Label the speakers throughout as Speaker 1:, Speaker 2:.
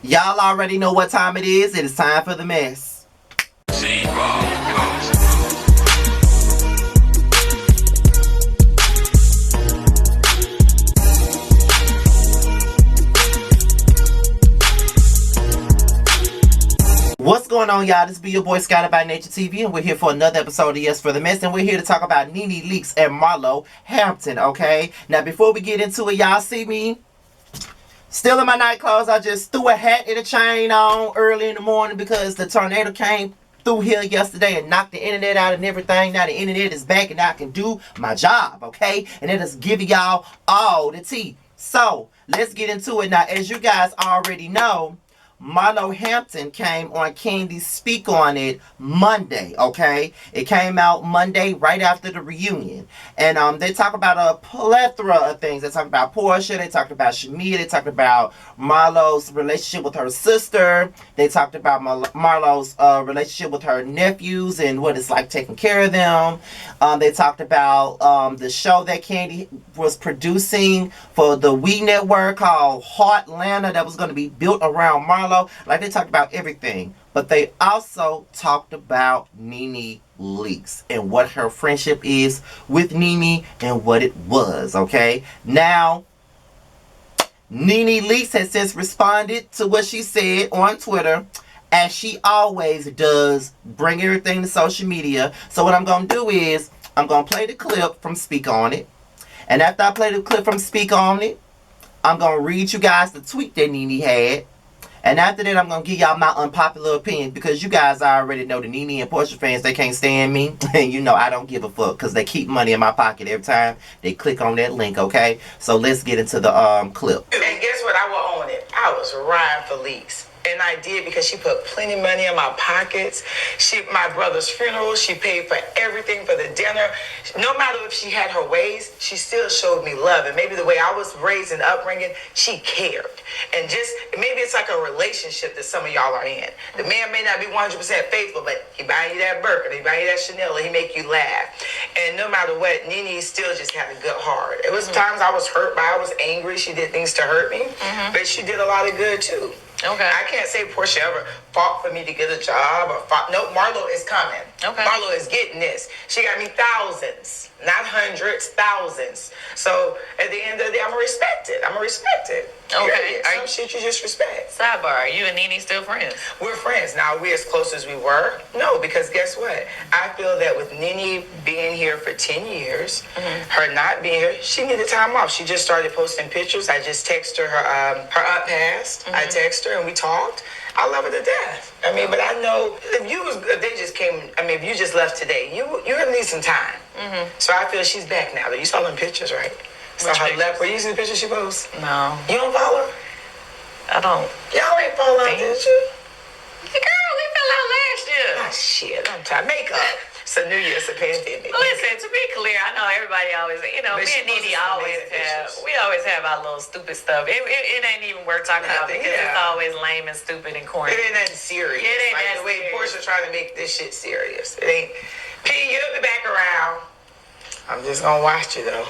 Speaker 1: Y'all already know what time it is. It is time for the mess. What's going on, y'all? This be your boy Scotty by Nature TV, and we're here for another episode of Yassss for the Mess, and we're here to talk about Nene Leakes and Marlo Hampton, okay? Now, before we get into it, y'all see me still in my night clothes. I just threw a hat and a chain on early in the morning because the tornado came through here yesterday and knocked the internet out and everything. Now the internet is back and I can do my job, okay? And it is giving y'all all the tea. So, let's get into it. Now, as you guys already know, Marlo Hampton came on Candy Speak On It Monday, okay? It came out Monday right after the reunion. And they talk about a plethora of things. They talk about Portia, they talked about Shamia, they talked about Marlo's relationship with her sister. They talked about Marlo's relationship with her nephews and what it's like taking care of them. They talked about the show that Candy was producing for the We Network called Heartlanta that was going to be built around Marlo. Like, they talked about everything, but they also talked about Nene Leakes and what her friendship is with Nene and what it was, okay? Now, Nene Leakes has since responded to what she said on Twitter, as she always does, bring everything to social media. So what I'm going to do is, I'm going to play the clip from Speak On It, and after I play the clip from Speak On It, I'm going to read you guys the tweet that Nene had. And after that, I'm going to give y'all my unpopular opinion, because you guys already know the Nene and Portia fans, they can't stand me. And you know I don't give a fuck, because they keep money in my pocket every time they click on that link, okay? So let's get into the clip.
Speaker 2: And guess what? I will own it. I was riding for Leakes. And I did, because she put plenty of money in my pockets. My brother's funeral, she paid for everything, for the dinner. No matter if she had her ways, she still showed me love. And maybe the way I was raised and upbringing, she cared. And just, maybe it's like a relationship that some of y'all are in. The man may not be 100% faithful, but he buy you that Birkin, he buy you that Chanel, he make you laugh. And no matter what, Nene still just had a good heart. It was times I was hurt by, I was angry, she did things to hurt me, but she did a lot of good too. Okay. I can't say Portia ever fought for me to get a job or fought. No, Marlo is coming. Okay. Marlo is getting this. She got me thousands, not hundreds, thousands. So at the end of the day, I'm going to respect it. Okay. Some shit you just respect.
Speaker 3: Sidebar, are you and Nene still friends?
Speaker 2: We're friends. Now, are we as close as we were? No, because guess what? I feel that with Nene being here for 10 years, her not being here, she needed time off. She just started posting pictures. I just texted her, her aunt passed. I texted her and we talked. I love her to death. I mean, but I know if they just came, I mean, if you just left today, you're gonna need some time. So I feel she's back now. You saw them pictures, right? So her left. Were you using the picture she posts?
Speaker 3: No.
Speaker 2: You don't follow her?
Speaker 3: I don't.
Speaker 2: Y'all ain't follow her, did you?
Speaker 3: Girl, we fell out last year.
Speaker 2: Ah, shit. I'm tired. Makeup. It's a New Year's, a pandemic.
Speaker 3: Listen, to be clear, I know everybody always, you know,
Speaker 2: But
Speaker 3: me and Nene always have our little stupid stuff. It ain't even worth talking about, because it's always lame and stupid and corny.
Speaker 2: It ain't nothing serious.
Speaker 3: It ain't
Speaker 2: like
Speaker 3: that
Speaker 2: the way
Speaker 3: serious.
Speaker 2: Portia trying to make this shit serious. It ain't. P, you'll be back around. I'm just gonna watch you though.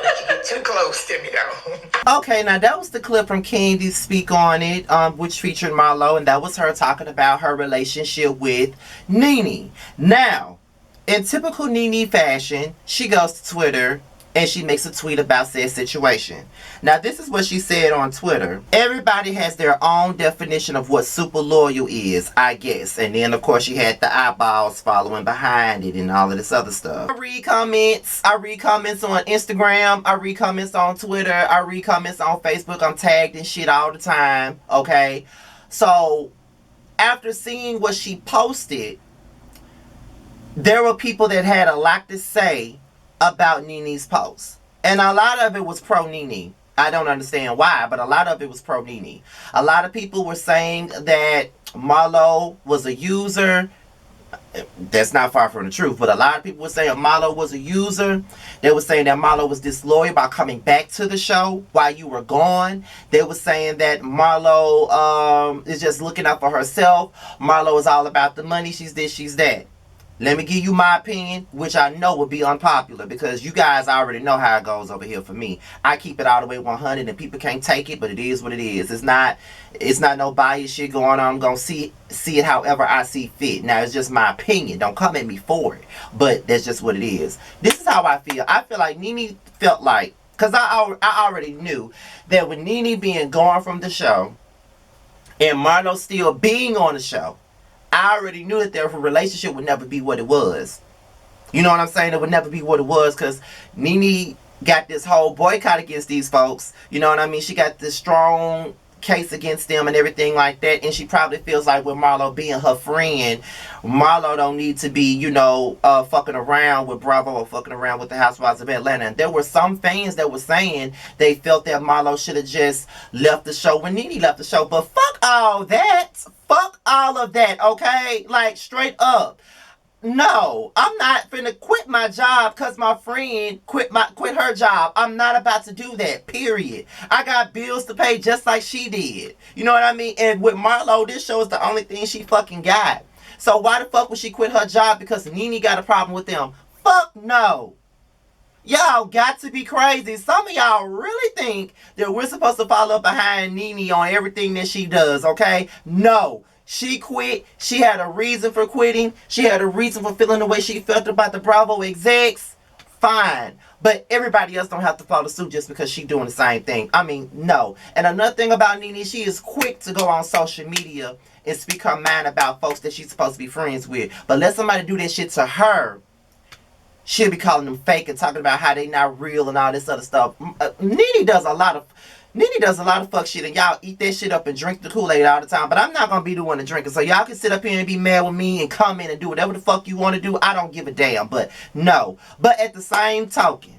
Speaker 2: Let you get too close to me though.
Speaker 1: Okay, now that was the clip from Candy Speak On It, which featured Marlo, and that was her talking about her relationship with Nene. Now, in typical Nene fashion, she goes to Twitter and she makes a tweet about said situation. Now, this is what she said on Twitter. Everybody has their own definition of what super loyal is, I guess. And then, of course, she had the eyeballs following behind it and all of this other stuff. I read comments on Instagram. I read comments on Twitter. I read comments on Facebook. I'm tagged and shit all the time, okay? So, after seeing what she posted, there were people that had a lot to say about Nene's post. And a lot of it was pro-Nene. I don't understand why, but a lot of it was pro-Nene. A lot of people were saying that Marlo was a user. That's not far from the truth, but a lot of people were saying Marlo was a user. They were saying that Marlo was disloyal by coming back to the show while you were gone. They were saying that Marlo is just looking out for herself. Marlo is all about the money. She's this, she's that. Let me give you my opinion, which I know will be unpopular because you guys already know how it goes over here for me. I keep it all the way 100 and people can't take it, but it is what it is. It's not no bias shit going on. I'm going to see it however I see fit. Now, it's just my opinion. Don't come at me for it, but that's just what it is. This is how I feel. I feel like Nene felt like, because I already knew that with Nene being gone from the show and Marlo still being on the show, I already knew that their relationship would never be what it was. You know what I'm saying? It would never be what it was because Nene got this whole boycott against these folks. You know what I mean? She got this strong case against them and everything like that. And she probably feels like with Marlo being her friend, Marlo don't need to be, fucking around with Bravo or fucking around with the Housewives of Atlanta. And there were some fans that were saying they felt that Marlo should have just left the show when Nene left the show. But fuck all that. Fuck all of that, okay? Like, straight up. No, I'm not finna quit my job because my friend quit her job. I'm not about to do that, period. I got bills to pay just like she did. You know what I mean? And with Marlo, this show is the only thing she fucking got. So why the fuck would she quit her job because Nene got a problem with them? Fuck no. Y'all got to be crazy. Some of y'all really think that we're supposed to follow behind Nene on everything that she does, okay? No. She quit. She had a reason for quitting. She had a reason for feeling the way she felt about the Bravo execs. Fine. But everybody else don't have to follow suit just because she doing the same thing. I mean, no. And another thing about Nene, she is quick to go on social media and speak her mind about folks that she's supposed to be friends with. But let somebody do that shit to her, she'll be calling them fake and talking about how they not real and all this other stuff. Nene does a lot of fuck shit, and y'all eat that shit up and drink the Kool-Aid all the time. But I'm not gonna be the one to drink it. So y'all can sit up here and be mad with me and come in and do whatever the fuck you want to do. I don't give a damn. But no. But at the same token,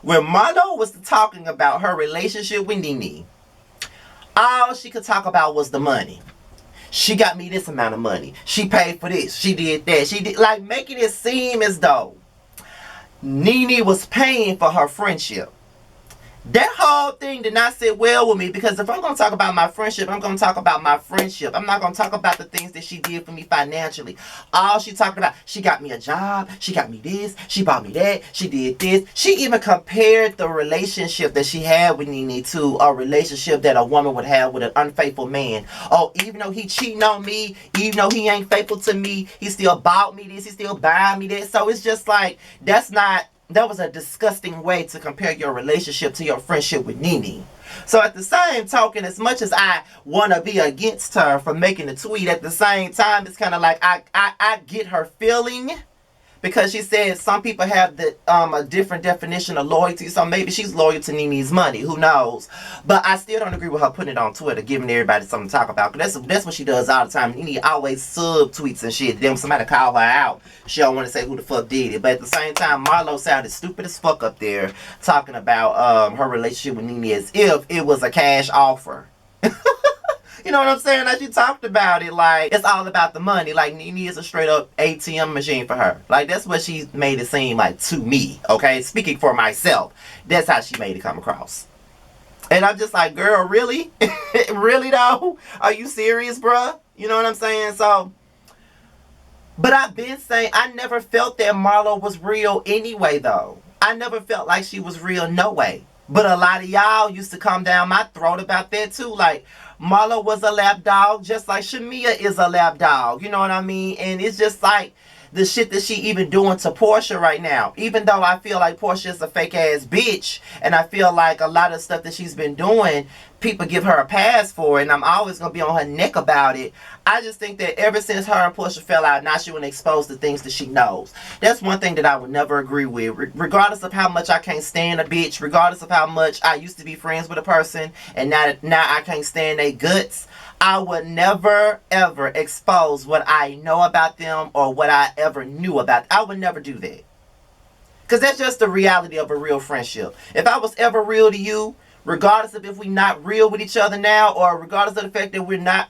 Speaker 1: when Marlo was talking about her relationship with Nene, all she could talk about was the money. She got me this amount of money. She paid for this. She did that. She did, like, making it seem as though Nene was paying for her friendship. That whole thing did not sit well with me because if I'm going to talk about my friendship, I'm going to talk about my friendship. I'm not going to talk about the things that she did for me financially. All she talked about, she got me a job, she got me this, she bought me that, she did this. She even compared the relationship that she had with Nene to a relationship that a woman would have with an unfaithful man. Oh, even though he cheating on me, even though he ain't faithful to me, he still bought me this, he still buying me that. So it's just like, that was a disgusting way to compare your relationship to your friendship with Nene. So at the same token, as much as I want to be against her for making the tweet, at the same time, it's kind of like I get her feeling. Because she said some people have a different definition of loyalty. So maybe she's loyal to Nene's money. Who knows? But I still don't agree with her putting it on Twitter, giving everybody something to talk about. Because that's what she does all the time. Nene always sub-tweets and shit. Then when somebody call her out, she don't want to say who the fuck did it. But at the same time, Marlo sounded stupid as fuck up there talking about her relationship with Nene as if it was a cash offer. You know what I'm saying? Like, she talked about it like it's all about the money. Like, Nene is a straight up ATM machine for her. Like, that's what she made it seem like to me, okay? Speaking for myself, that's how she made it come across. And I'm just like, girl, really? Really, though? Are you serious, bruh? You know what I'm saying? So, but I've been saying I never felt that Marlo was real anyway, though. I never felt like she was real, no way. But a lot of y'all used to come down my throat about that, too. Like, Marlo was a lapdog, just like Shamia is a lapdog. You know what I mean? And it's just like the shit that she even doing to Portia right now. Even though I feel like Portia is a fake-ass bitch, and I feel like a lot of stuff that she's been doing, people give her a pass for it, and I'm always going to be on her neck about it. I just think that ever since her and Portia fell out, now she want to expose the things that she knows. That's one thing that I would never agree with. Regardless of how much I can't stand a bitch, regardless of how much I used to be friends with a person, and now I can't stand their guts, I would never, ever expose what I know about them or what I ever knew about. I would never do that. Because that's just the reality of a real friendship. If I was ever real to you, regardless of if we not real with each other now, or regardless of the fact that we're not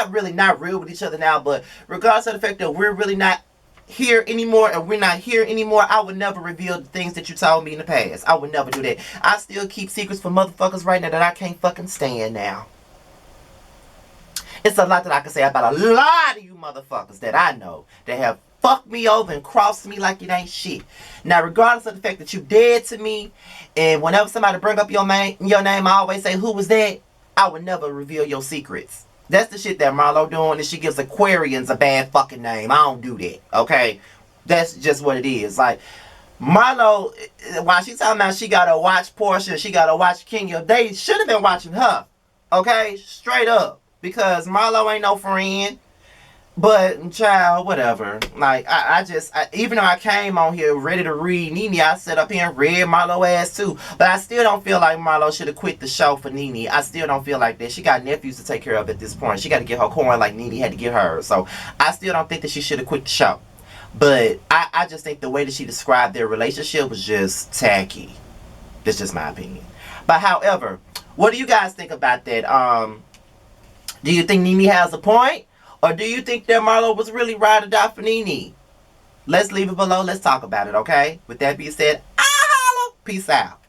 Speaker 1: really not real with each other now, but regardless of the fact that we're really not here anymore and we're not here anymore, I would never reveal the things that you told me in the past. I would never do that. I still keep secrets from motherfuckers right now that I can't fucking stand now. It's a lot that I can say about a lot of you motherfuckers that I know that have fucked me over and crossed me like it ain't shit. Now, regardless of the fact that you dead to me, and whenever somebody bring up your name, I always say, who was that? I would never reveal your secrets. That's the shit that Marlo doing, and she gives Aquarians a bad fucking name. I don't do that, okay? That's just what it is. Like, Marlo, while she talking about she gotta watch Portia, she gotta watch Kenya, they should have been watching her, okay? Straight up. Because Marlo ain't no friend. But, child, whatever. Like, even though I came on here ready to read Nene, I sat up here and read Marlo ass too. But I still don't feel like Marlo should have quit the show for Nene. I still don't feel like that. She got nephews to take care of at this point. She got to get her coin like Nene had to get hers. So, I still don't think that she should have quit the show. But, I just think the way that she described their relationship was just tacky. That's just my opinion. But, however, what do you guys think about that? Do you think Nene has a point? Or do you think that Marlo was really ride or die for Nene? Let's leave it below. Let's talk about it, okay? With that being said, I holla. Peace out.